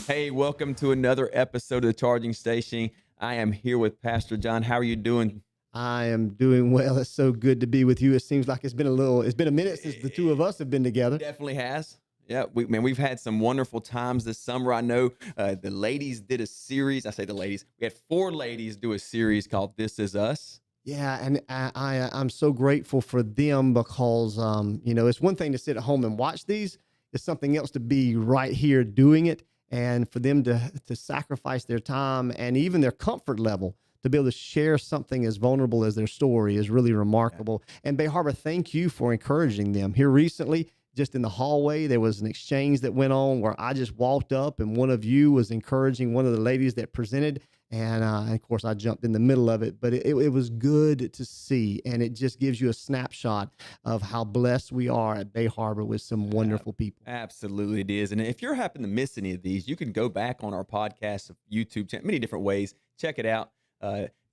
Hey, welcome to another episode of the Charging Station. I am here with Pastor John. How are you doing? I am doing well. It's so good to be with you. It seems like it's been a minute since the two of It us have been together. definitely has. Yeah, we've had some wonderful times this summer. I know the ladies did a series. I say the ladies. We had four ladies do a series called "This Is Us." Yeah, and I'm so grateful for them because it's one thing to sit at home and watch these. It's something else to be right here doing it, and for them to sacrifice their time and even their comfort level to be able to share something as vulnerable as their story is really Yeah. remarkable. And Bay Harbor, thank you for encouraging them. Here recently, just in the hallway, there was an exchange that went on where I just walked up and one of you was encouraging one of the ladies that presented, and of course, I jumped in the middle of it, but it was good to see. And it just gives you a snapshot of how blessed we are at Bay Harbor with some Uh, wonderful people. Absolutely, it is. And if you're happen to miss any of these, you can go back on our podcast, YouTube channel, many different ways. Check it out.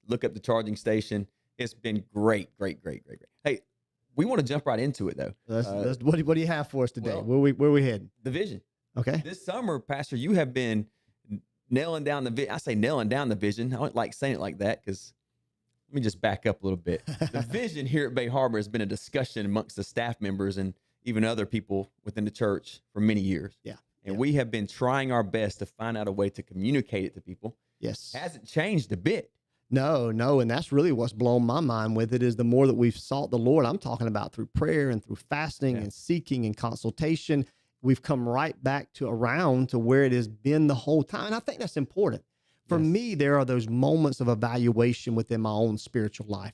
Look up the Charging Station. It's been great, great, great, great, great. Hey, we want to jump right into it though. What do you have for us today? Well, Where we heading? the vision. Okay. This summer, Pastor, you have been nailing down the vision. I say nailing down the vision. I don't like saying it like that because let me just back up a little bit. The vision here at Bay Harbor has been a discussion amongst the staff members and even other people within the church for many years. Yeah. And Yeah. we have been trying our best to find out a way to communicate it to people. Yes. Hasn't changed a bit. No, no, and that's really what's blown my mind with it is the more that we've sought the Lord. I'm talking about through prayer and through fasting Yeah. and seeking and consultation. We've come right back to around to where it has been the whole time. And I think that's important. For Yes. me, there are those moments of evaluation within my own spiritual life.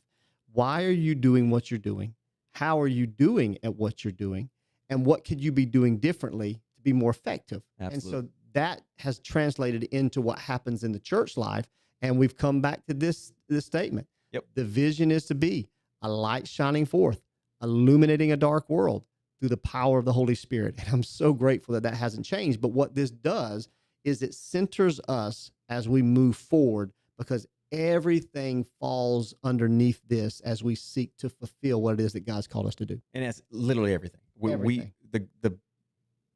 Why are you doing what you're doing? How are you doing at what you're doing? And what could you be doing differently to be more effective? And Absolutely. so that has translated into what happens in the church life. And we've come back to this statement. Yep. The vision is to be a light shining forth, illuminating a dark world through the power of the Holy Spirit. And I'm so grateful that that hasn't changed. But what this does is it centers us as we move forward because everything falls underneath this as we seek to fulfill what it is that God's called us to do. And that's literally everything. Everything. The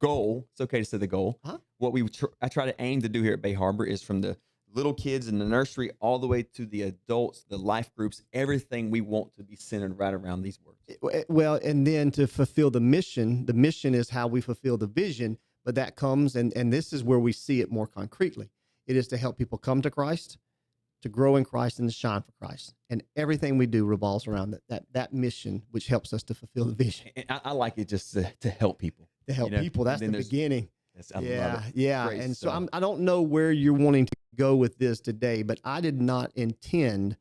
goal, it's okay to say the goal. Uh-huh. What I try to aim to do here at Bay Harbor is from the little kids in the nursery all the way to the adults, the life groups, everything we want to be centered right around these words. Well, and then to fulfill the mission is how we fulfill the vision, but that comes, and this is where we see it more concretely. It is to help people come to Christ, to grow in Christ, and to shine for Christ. And everything we do revolves around that mission, which helps us to fulfill the vision, And I like it just to help people. to help You know, people. That's then the there's- beginning. I love Yeah, it. yeah. Great And so stuff. I don't know where you're wanting to go with this today, but I did not intend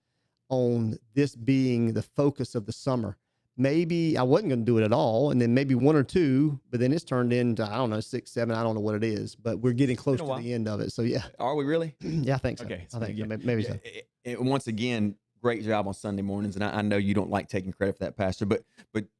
on this being the focus of the summer. Maybe I wasn't going to do it at all, and then maybe one or two, but then it's turned into, I don't know, 6, 7. I don't know what it is, but we're getting close a to while. the end of it. So yeah, Are we really? yeah, I think so. Okay. I think yeah. so. Maybe Yeah, so. and once again, great job on Sunday mornings. And I know you don't like taking credit for that, Pastor, but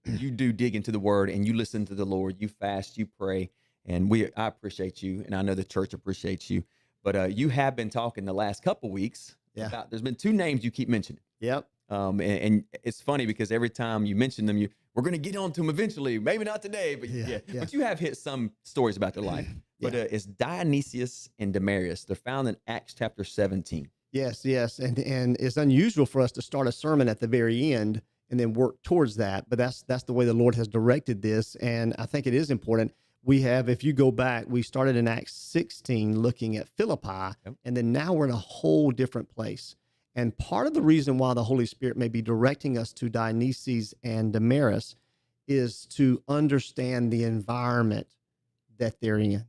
you do dig into the Word and you listen to the Lord. You fast, you pray, and I appreciate you, and I know the church appreciates you. But you have been talking the last couple weeks Yeah. about. There's been two names you keep mentioning. Yep. And it's funny because every time you mention them, we're going to get on to them eventually. Maybe not today, but Yeah, yeah. yeah. But you have hit some stories about their life. But it's Dionysius and Demarius. They're found in Acts chapter 17. Yes, yes, and it's unusual for us to start a sermon at the very end and then work towards that, but that's the way the Lord has directed this, and I think it is important. We have, if you go back, we started in Acts 16 looking at Philippi, Yep. and then now we're in a whole different place. And part of the reason why the Holy Spirit may be directing us to Dionysius and Damaris is to understand the environment that they're in.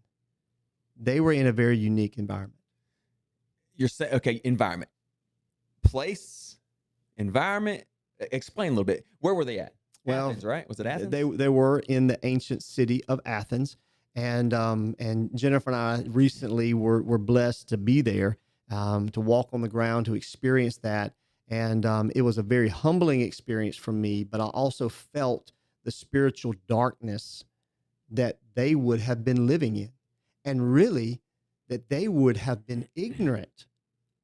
They were in a very unique environment. You're saying, okay, environment, place, environment. Explain a little bit. Where were they at? Well, Athens, right? Was it Athens? They were in the ancient city of Athens, and Jennifer and I recently were blessed to be there, to walk on the ground, to experience that, and it was a very humbling experience for me. But I also felt the spiritual darkness that they would have been living in, and really that they would have been ignorant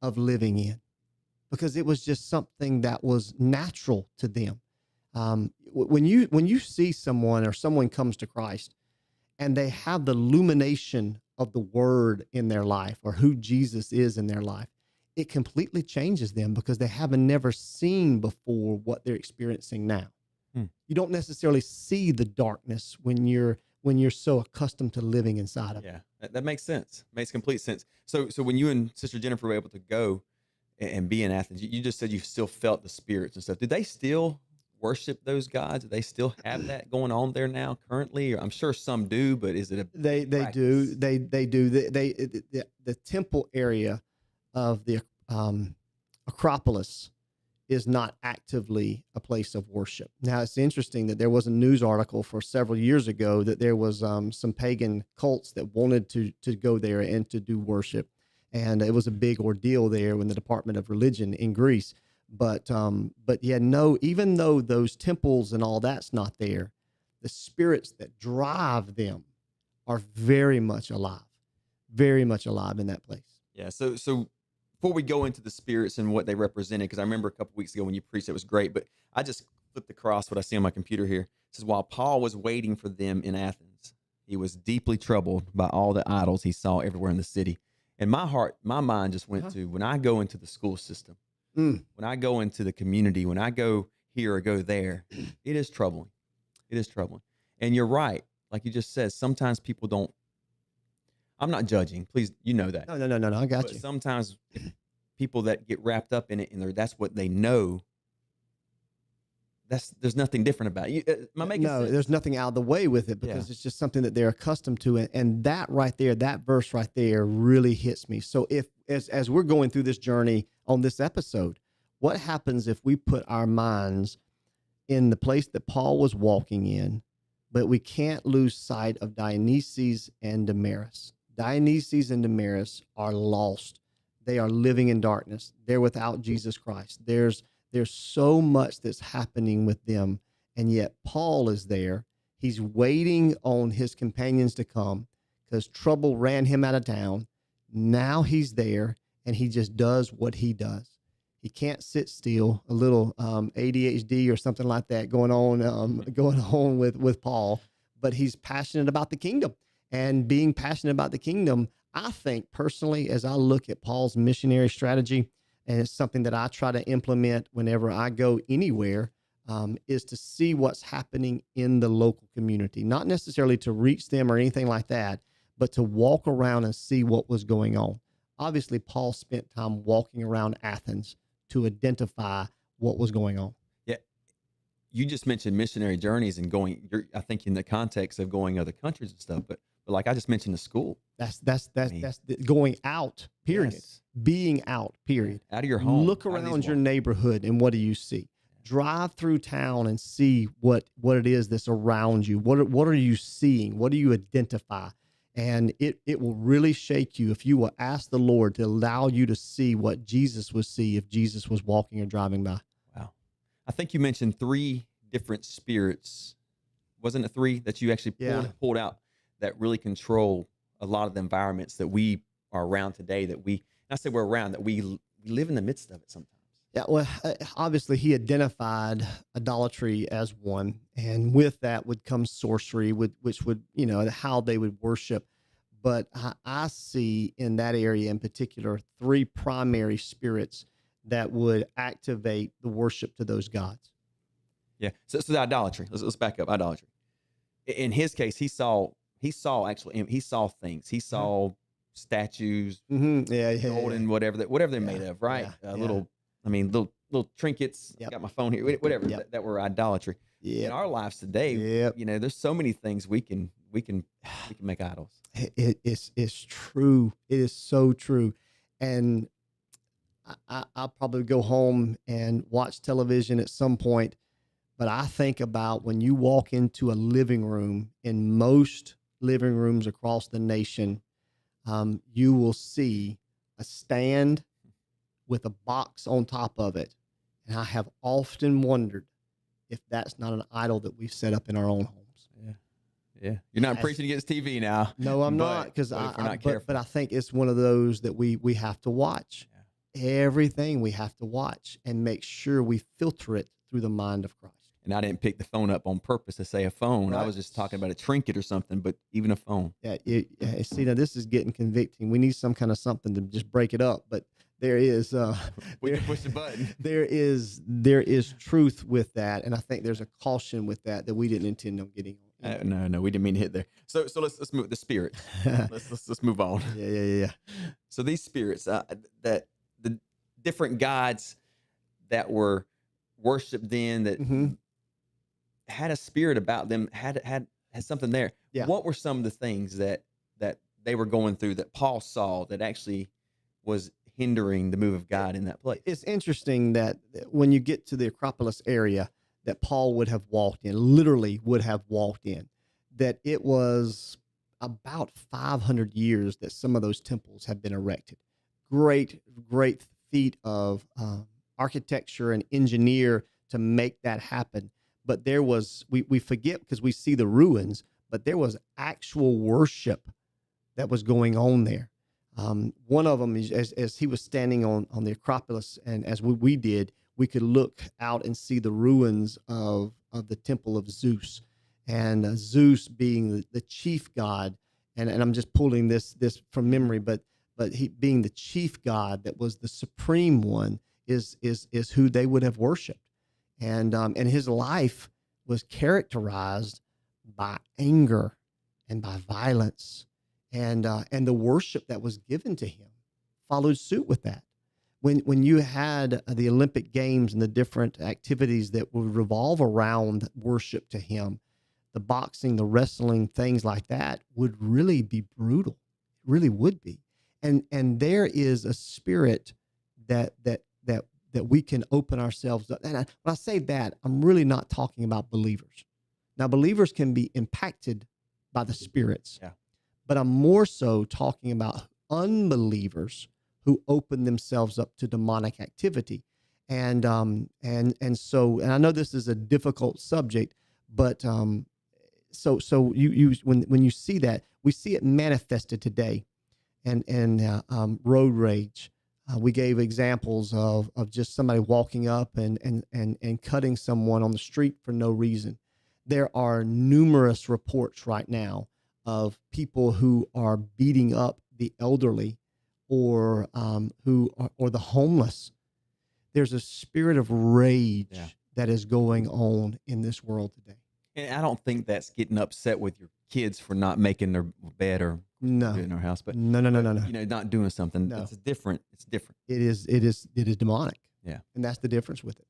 of living in, because it was just something that was natural to them. When you see someone or someone comes to Christ and they have the illumination of the word in their life or who Jesus is in their life, it completely changes them because they haven't never seen before what they're experiencing now. Hmm. You don't necessarily see the darkness when you're so accustomed to living inside of it. Yeah, that makes sense. Makes complete sense. So when you and Sister Jennifer were able to go and be in Athens, you just said you still felt the spirits and stuff. Did they still worship those gods? Do they still have that going on there now currently? Or I'm sure some do, but is it a They big they do practice? they do the temple area of the Acropolis is not actively a place of worship. Now, it's interesting that there was a news article for several years ago that there was some pagan cults that wanted to go there and to do worship, and it was a big ordeal there when the Department of Religion in Greece. But yeah, no, even though those temples and all that's not there, the spirits that drive them are very much alive in that place. Yeah. So before we go into the spirits and what they represented, because I remember a couple weeks ago when you preached, it was great. But I just flipped across what I see on my computer here. It says while Paul was waiting for them in Athens, he was deeply troubled by all the idols he saw everywhere in the city. And my heart, my mind just went Uh-huh. to when I go into the school system, Mm. when I go into the community, when I go here or go there, it is troubling. It is troubling. And you're right. Like you just said, sometimes people don't, I'm not judging. Please, you know that. No, no, no, no, no. I got But you. sometimes people that get wrapped up in it and that's what they know, there's nothing different about it. Am I making No, sense? there's nothing out of the way with it Yeah. because it's just something that they're accustomed to. And that right there, that verse right there really hits me. So if as we're going through this journey on this episode, what happens if we put our minds in the place that Paul was walking in, but we can't lose sight of Dionysius and Damaris? Dionysius and Damaris are lost. They are living in darkness. They're without Jesus Christ. There's so much that's happening with them, and yet Paul is there. He's waiting on his companions to come because trouble ran him out of town. Now he's there, and he just does what he does. He can't sit still. A little ADHD or something like that going on with Paul, but he's passionate about the kingdom. And being passionate about the kingdom, I think personally, as I look at Paul's missionary strategy, and it's something that I try to implement whenever I go anywhere, is to see what's happening in the local community, not necessarily to reach them or anything like that, but to walk around and see what was going on. Obviously, Paul spent time walking around Athens to identify what was going on. Yeah. You just mentioned missionary journeys and going, I think in the context of going other countries and stuff, but like I just mentioned the school. That's I mean, going out. Period. yes. Being out. Period. Out of your home. Look out of these around your walls. neighborhood and what do you see? Drive through town and see what it is that's around you. What are you seeing? What do you identify? And it will really shake you if you will ask the Lord to allow you to see what Jesus would see if Jesus was walking or driving by. Wow. I think you mentioned three different spirits. Wasn't it three that you actually Yeah. pulled out that really control a lot of the environments that we are around today that we, and I say we're around, that we live in the midst of it sometimes. Yeah, well, obviously he identified idolatry as one, and with that would come sorcery, which would, how they would worship. But I see in that area in particular three primary spirits that would activate the worship to those gods. Yeah. So the idolatry. Let's back up. Idolatry. In his case, he saw actually, he saw things. He saw statues, Mm-hmm. Yeah, yeah, golden, yeah. whatever they're Yeah, made of, right? yeah, yeah. Little trinkets. Yep. Got my phone here. Whatever Yep. that were idolatry. In Yep. our lives today, Yep. there's so many things we can make idols. It's true. It is so true. And I'll probably go home and watch television at some point. But I think about when you walk into a living room in most living rooms across the nation, you will see a stand with a box on top of it. And I have often wondered if that's not an idol that we've set up in our own homes. Yeah. Yeah. You're not As- preaching against TV now. No, I'm But- not, because but if we're not but careful. I think it's one of those that we have to watch. Everything we have to watch and make sure we filter it through the mind of Christ. And I didn't pick the phone up on purpose to say a phone. I Right. was just talking about a trinket or something, but even a phone. Yeah, see, now this is getting convicting. We need some kind of something to just break it up, but there is We there can push the button. there is truth with that, and I think there's a caution with that we didn't intend on getting into. No, we didn't mean to hit there. So let's move the spirits. Let's move on. Yeah. So these spirits, that the different gods that were worshipped then, that Mhm. had a spirit about them, had something there. Yeah. What were some of the things that they were going through that Paul saw that actually was hindering the move of God in that place? It's interesting that when you get to the Acropolis area that Paul would have walked in, literally would have walked in, that it was about 500 years that some of those temples have been erected. Great feat of architecture and engineer to make that happen. But there was, we forget because we see the ruins, but there was actual worship that was going on there. One of them is as he was standing on the Acropolis, and as we did, we could look out and see the ruins of the temple of Zeus, and Zeus being the chief god. And I'm just pulling this from memory, but he being the chief god that was the supreme one is who they would have worshipped, and his life was characterized by anger and by violence, and the worship that was given to him followed suit with that. When you had the Olympic Games and the different activities that would revolve around worship to him, the boxing, the wrestling, things like that would really be brutal. It really would be. And there is a spirit that we can open ourselves up. And when I say that, I'm really not talking about believers. Now, believers can be impacted by the spirits. Yeah. But I'm more so talking about unbelievers who open themselves up to demonic activity. And so I know this is a difficult subject, but so you when you see that, we see it manifested today, and road rage. We gave examples of just somebody walking up and cutting someone on the street for no reason. There are numerous reports right now of people who are beating up the elderly, or or the homeless. There's a spirit of rage that is going on in this world today. And I don't think that's getting upset with your kids for not making their bed or No, in their house, but no. not doing something. No. It's different. It's different. It is demonic. Yeah. And that's the difference with it.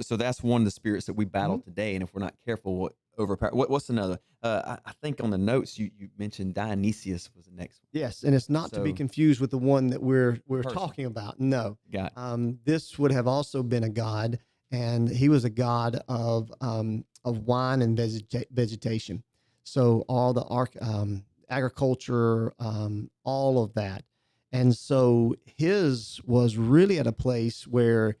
So that's one of the spirits that we battle Mm-hmm. today. And if we're not careful, what overpower? What's another? I think on the notes you mentioned Dionysius was the next one. Yes, and it's not to be So- confused with the one that we're Person. talking about. No. Got it. This would have also been a god, and he was a god of wine and vegetation. So all the agriculture, all of that. And so his was really at a place where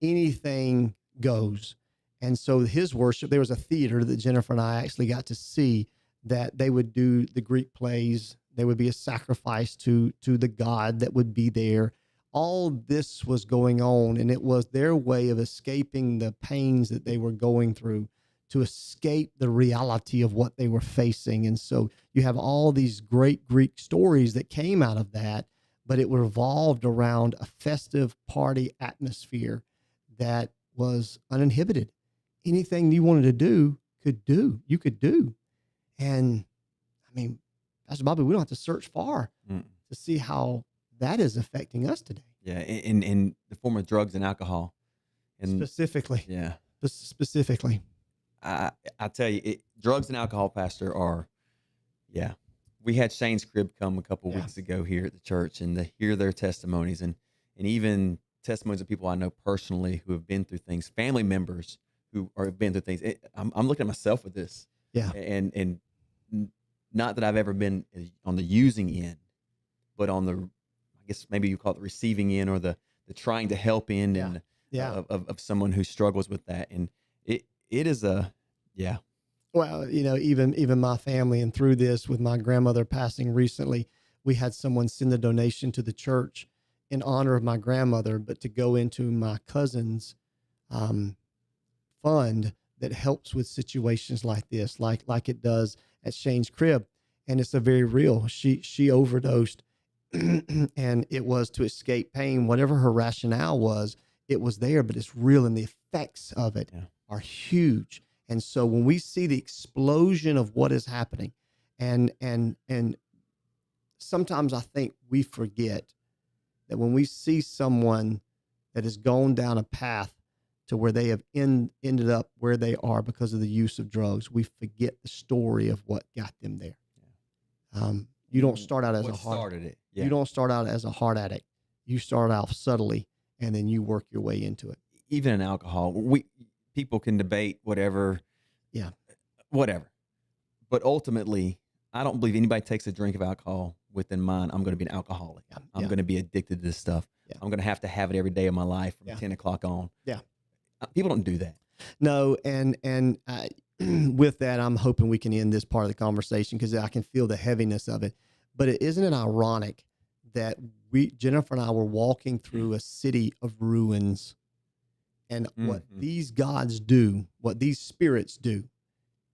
anything goes. And so his worship, there was a theater that Jennifer and I actually got to see, that they would do the Greek plays. There would be a sacrifice to the god that would be there. All this was going on, and it was their way of escaping the pains that they were going through, to escape the reality of what they were facing. And so you have all these great Greek stories that came out of that, but it revolved around a festive party atmosphere that was uninhibited. Anything you wanted to do, you could do. And I mean, Pastor Bobby, we don't have to search far to see how that is affecting us today. Yeah, in the form of drugs and alcohol, and Specifically, yeah, specifically. I tell you, drugs and alcohol, Pastor, are, yeah. We had Shane's Crib come a couple weeks ago here at the church, and to hear their testimonies, and even testimonies of people I know personally who have been through things, family members who have been through things. I'm looking at myself with this, and not that I've ever been on the using end, but on the, I guess maybe you call it the receiving end, or the trying to help end, and of someone who struggles with that, and it is a, yeah. Well, even my family, and through this, with my grandmother passing recently, we had someone send a donation to the church in honor of my grandmother, but to go into my cousin's fund that helps with situations like this, like it does at Shane's crib. And it's a very real. She overdosed and it was to escape pain. Whatever her rationale was, it was there, but it's real, and the effects of it Yeah. are huge. And so when we see the explosion of what is happening, and sometimes I think we forget that when we see someone that has gone down a path to where they have ended up where they are because of the use of drugs, we forget the story of what got them there. You don't start out as What a heart. started it? Yeah. You don't start out as a heart addict. You start out subtly, and then you work your way into it. Even in alcohol, people can debate whatever. Yeah. Whatever. But ultimately, I don't believe anybody takes a drink of alcohol within mind, I'm going to be an alcoholic. Yeah. I'm going to be addicted to this stuff. Yeah. I'm going to have it every day of my life from Yeah. 10 o'clock on. Yeah. People don't do that. No, and with that, I'm hoping we can end this part of the conversation because I can feel the heaviness of it. But isn't it ironic that Jennifer and I were walking through a city of ruins, and what these gods do, what these spirits do,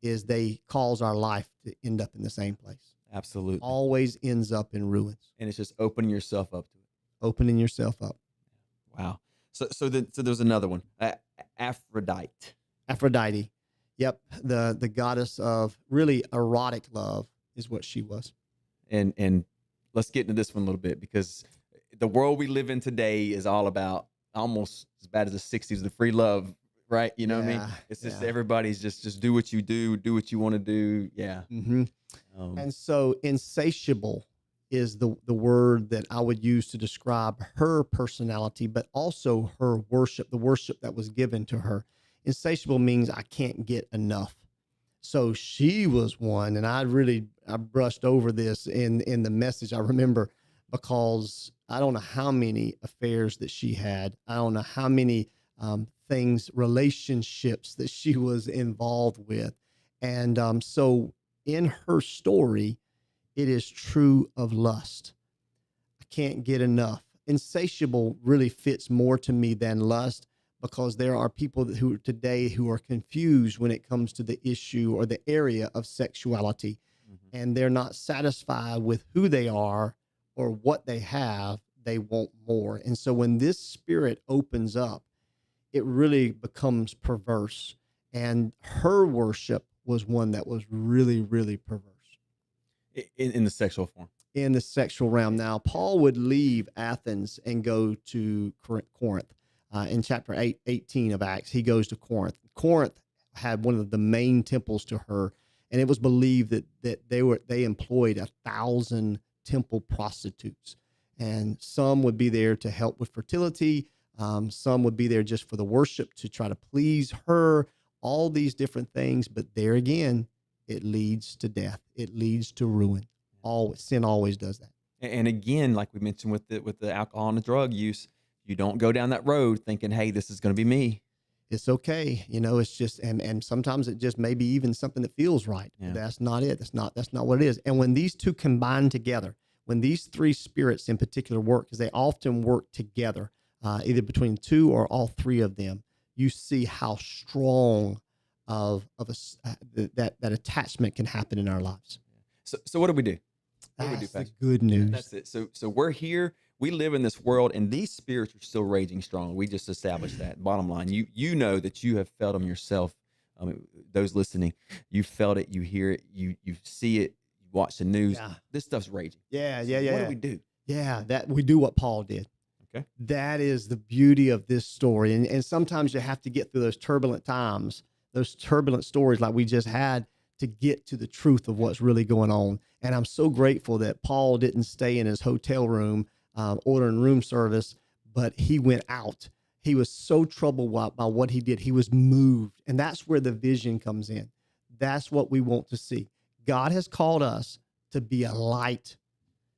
is they cause our life to end up in the same place. Absolutely. Always ends up in ruins. And it's just opening yourself up to it. Opening yourself up. Wow. So there's another one. Aphrodite. Yep. The goddess of really erotic love is what she was. And let's get into this one a little bit, because the world we live in today is all about almost as bad as the 60s, the free love, right? You know what I mean? It's just everybody's just do what you do what you want to do. Yeah. Mm-hmm. And so insatiable is the word that I would use to describe her personality, but also her worship, the worship that was given to her. Insatiable means I can't get enough. So she was one, and I brushed over this in the message. I remember, because I don't know how many affairs that she had. I don't know how many relationships that she was involved with. And so in her story, it is true of lust. I can't get enough. Insatiable really fits more to me than lust, because there are people who are confused when it comes to the issue or the area of sexuality, and they're not satisfied with who they are or what they have. They want more. And so when this spirit opens up, it really becomes perverse. And her worship was one that was really, really perverse. In the sexual form. In the sexual realm. Now, Paul would leave Athens and go to Corinth. In chapter 18 of Acts, he goes to Corinth. Corinth had one of the main temples to her, and it was believed that they employed 1,000 temple prostitutes. And some would be there to help with fertility. Some would be there just for the worship, to try to please her, all these different things. But there again, it leads to death. It leads to ruin. Sin always does that. And again, like we mentioned with the alcohol and the drug use, you don't go down that road thinking, hey, this is going to be me. It's okay. It's just, and sometimes it just may be even something that feels right. Yeah. That's not it. That's not what it is. And when these two combine together, when these three spirits in particular work, because they often work together, either between two or all three of them, you see how strong that attachment can happen in our lives. So what do we do? That's the good news. That's it. So we're here. We live in this world, and these spirits are still raging strong. We just established that. Bottom line, you know that you have felt them yourself. Those listening, you felt it, you hear it, you see it, you watch the news. Yeah. This stuff's raging. Yeah. What do we do? Yeah, that we do what Paul did. Okay. That is the beauty of this story. And sometimes you have to get through those turbulent times, those turbulent stories like we just had, to get to the truth of what's really going on. And I'm so grateful that Paul didn't stay in his hotel room ordering room service, but he went out. He was so troubled by what he did. He was moved. And that's where the vision comes in. That's what we want to see. God has called us to be a light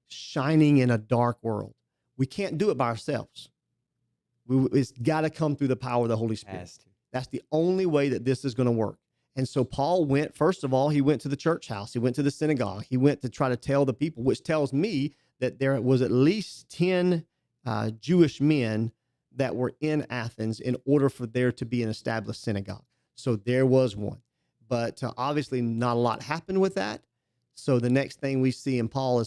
shining in a dark world. We can't do it by ourselves. It's got to come through the power of the Holy Spirit. That's the only way that this is going to work. And so Paul went, first of all, he went to the church house. He went to the synagogue. He went to try to tell the people, which tells me that there was at least 10 Jewish men that were in Athens in order for there to be an established synagogue. So there was one. But obviously, not a lot happened with that. So the next thing we see in Paul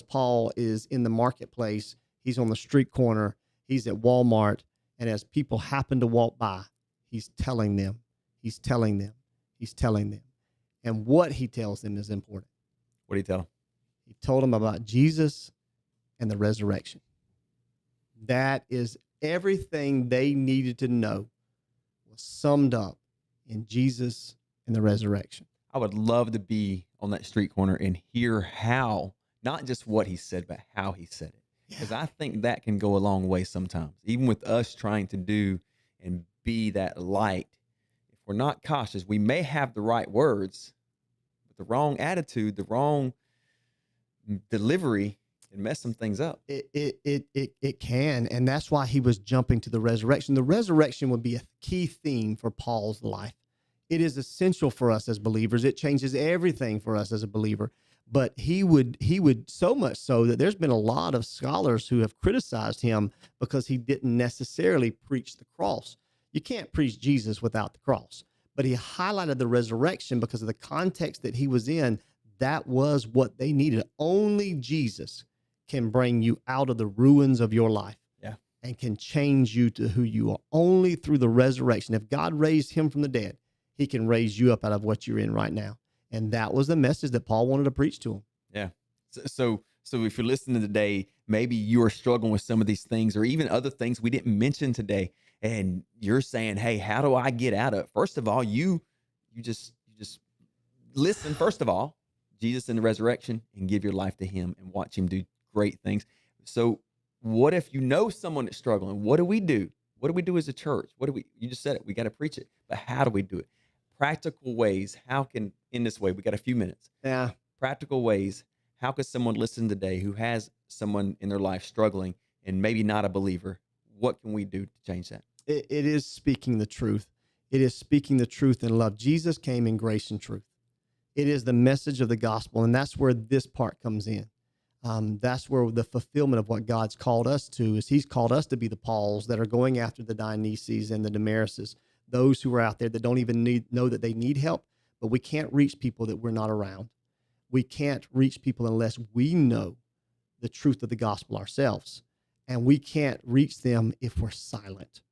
is in the marketplace. He's on the street corner. He's at Walmart. And as people happen to walk by, he's telling them, he's telling them, he's telling them. And what he tells them is important. What do you tell them? He told them about Jesus and the resurrection. That is everything they needed to know was summed up in Jesus and the resurrection. I would love to be on that street corner and hear how, not just what he said, but how he said it. Because I think that can go a long way sometimes, even with us trying to do and be that light. If we're not cautious, we may have the right words, but the wrong attitude, the wrong delivery, and mess some things up. It can, and that's why he was jumping to the resurrection. The resurrection would be a key theme for Paul's life. It is essential for us as believers. It changes everything for us as a believer. But he would so much so that there's been a lot of scholars who have criticized him because he didn't necessarily preach the cross. You can't preach Jesus without the cross. But he highlighted the resurrection because of the context that he was in. That was what they needed. Only Jesus can bring you out of the ruins of your life. Yeah. And can change you to who you are. Only through the resurrection. If God raised him from the dead, he can raise you up out of what you're in right now. And that was the message that Paul wanted to preach to him. Yeah. So if you're listening today, maybe you are struggling with some of these things or even other things we didn't mention today. And you're saying, hey, how do I get out of it? First of all, you just listen, first of all, Jesus and the resurrection, and give your life to him and watch him do great things. So what if you know someone that's struggling? What do we do? What do we do as a church? You just said it, we got to preach it, but how do we do it? Practical ways. In this way, we got a few minutes. Yeah. Practical ways. How could someone listen today who has someone in their life struggling and maybe not a believer? What can we do to change that? It is speaking the truth. It is speaking the truth in love. Jesus came in grace and truth. It is the message of the gospel, and that's where this part comes in. That's where the fulfillment of what God's called us to is he's called us to be the Pauls that are going after the Dionysies and the Damarises, those who are out there that don't even know that they need help, but we can't reach people that we're not around. We can't reach people unless we know the truth of the gospel ourselves, and we can't reach them if we're silent.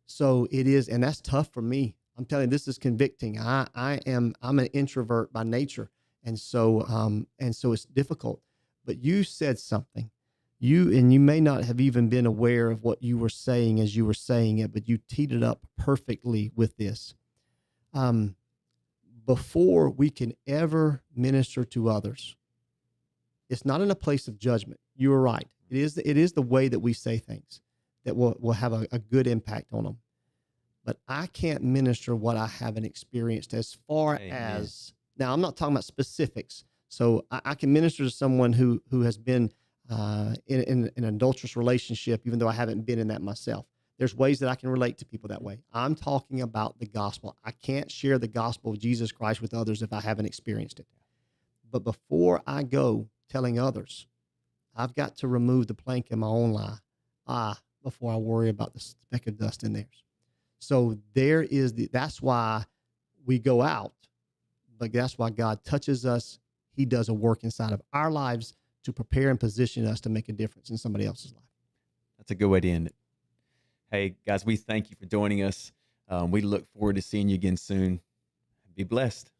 So it is, and that's tough for me. I'm telling you, this is convicting. I'm an introvert by nature, and so it's difficult. But you said something. You may not have even been aware of what you were saying as you were saying it, but you teed it up perfectly with this. Before we can ever minister to others, it's not in a place of judgment. You were right. It is the way that we say things that will have a good impact on them. But I can't minister what I haven't experienced as far Amen. as, now I'm not talking about specifics. So I can minister to someone who has been in an adulterous relationship, even though I haven't been in that myself. There's ways that I can relate to people that way. I'm talking about the gospel. I can't share the gospel of Jesus Christ with others if I haven't experienced it. But before I go telling others, I've got to remove the plank in my own eye before I worry about the speck of dust in theirs. So that's why we go out, but that's why God touches us. He does a work inside of our lives to prepare and position us to make a difference in somebody else's life. That's a good way to end it. Hey, guys, we thank you for joining us. We look forward to seeing you again soon. Be blessed.